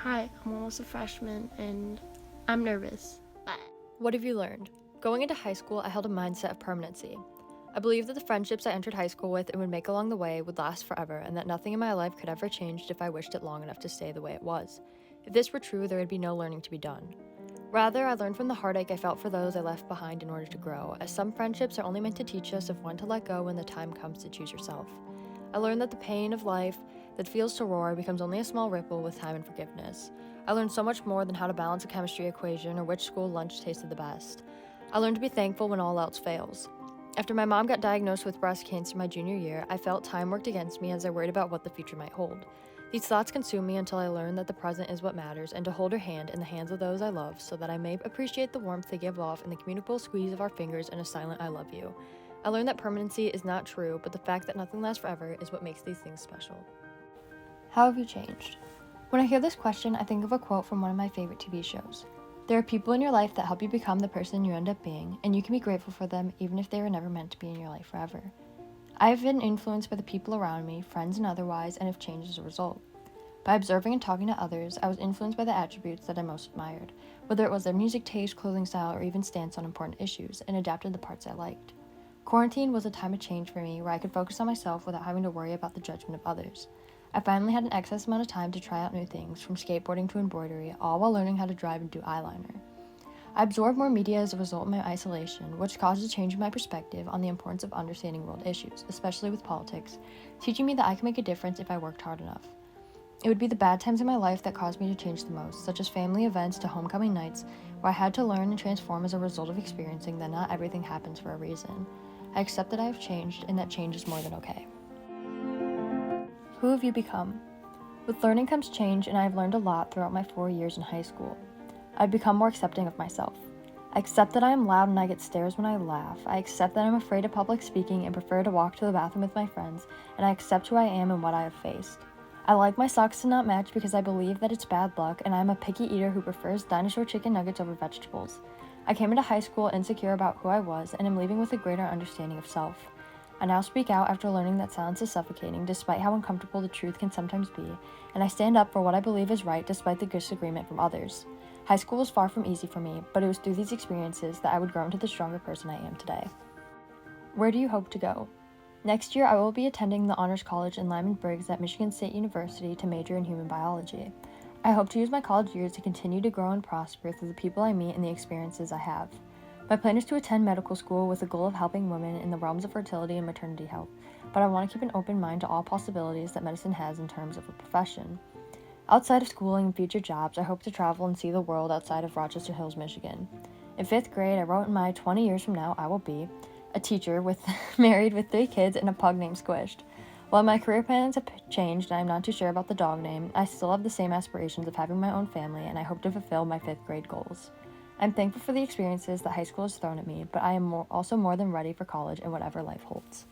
Hi, I'm almost a freshman and I'm nervous. What have you learned? Going into high school, I held a mindset of permanency. I believed that the friendships I entered high school with and would make along the way would last forever, and that nothing in my life could ever change if I wished it long enough to stay the way it was. If this were true, there would be no learning to be done. Rather, I learned from the heartache I felt for those I left behind in order to grow, as some friendships are only meant to teach us of when to let go when the time comes to choose yourself. I learned that the pain of life that feels to roar becomes only a small ripple with time and forgiveness. I learned so much more than how to balance a chemistry equation or which school lunch tasted the best. I learned to be thankful when all else fails. After my mom got diagnosed with breast cancer my junior year, I felt time worked against me as I worried about what the future might hold. These thoughts consumed me until I learned that the present is what matters and to hold her hand in the hands of those I love so that I may appreciate the warmth they give off in the communicable squeeze of our fingers and a silent I love you. I learned that permanency is not true, but the fact that nothing lasts forever is what makes these things special. How have you changed? When I hear this question, I think of a quote from one of my favorite TV shows. There are people in your life that help you become the person you end up being, and you can be grateful for them even if they were never meant to be in your life forever. I have been influenced by the people around me, friends and otherwise, and have changed as a result. By observing and talking to others, I was influenced by the attributes that I most admired, whether it was their music taste, clothing style, or even stance on important issues, and adapted the parts I liked. Quarantine was a time of change for me where I could focus on myself without having to worry about the judgment of others. I finally had an excess amount of time to try out new things, from skateboarding to embroidery, all while learning how to drive and do eyeliner. I absorbed more media as a result of my isolation, which caused a change in my perspective on the importance of understanding world issues, especially with politics, teaching me that I can make a difference if I worked hard enough. It would be the bad times in my life that caused me to change the most, such as family events to homecoming nights, where I had to learn and transform as a result of experiencing that not everything happens for a reason. I accept that I have changed, and that change is more than okay. Who have you become? With learning comes change, and I have learned a lot throughout my 4 years in high school. I've become more accepting of myself. I accept that I am loud and I get stares when I laugh. I accept that I'm afraid of public speaking and prefer to walk to the bathroom with my friends, and I accept who I am and what I have faced. I like my socks to not match because I believe that it's bad luck, and I am a picky eater who prefers dinosaur chicken nuggets over vegetables. I came into high school insecure about who I was, and am leaving with a greater understanding of self. I now speak out after learning that silence is suffocating, despite how uncomfortable the truth can sometimes be, and I stand up for what I believe is right despite the disagreement from others. High school was far from easy for me, but it was through these experiences that I would grow into the stronger person I am today. Where do you hope to go? Next year, I will be attending the Honors College in Lyman Briggs at Michigan State University to major in human biology. I hope to use my college years to continue to grow and prosper through the people I meet and the experiences I have. My plan is to attend medical school with the goal of helping women in the realms of fertility and maternity health, but I want to keep an open mind to all possibilities that medicine has in terms of a profession. Outside of schooling and future jobs, I hope to travel and see the world outside of Rochester Hills, Michigan. In 5th grade, I wrote in my 20 years from now, I will be a teacher with married with 3 kids and a pug named Squished. While my career plans have changed and I'm not too sure about the dog name, I still have the same aspirations of having my own family, and I hope to fulfill my 5th grade goals. I'm thankful for the experiences that high school has thrown at me, but I am also more than ready for college and whatever life holds.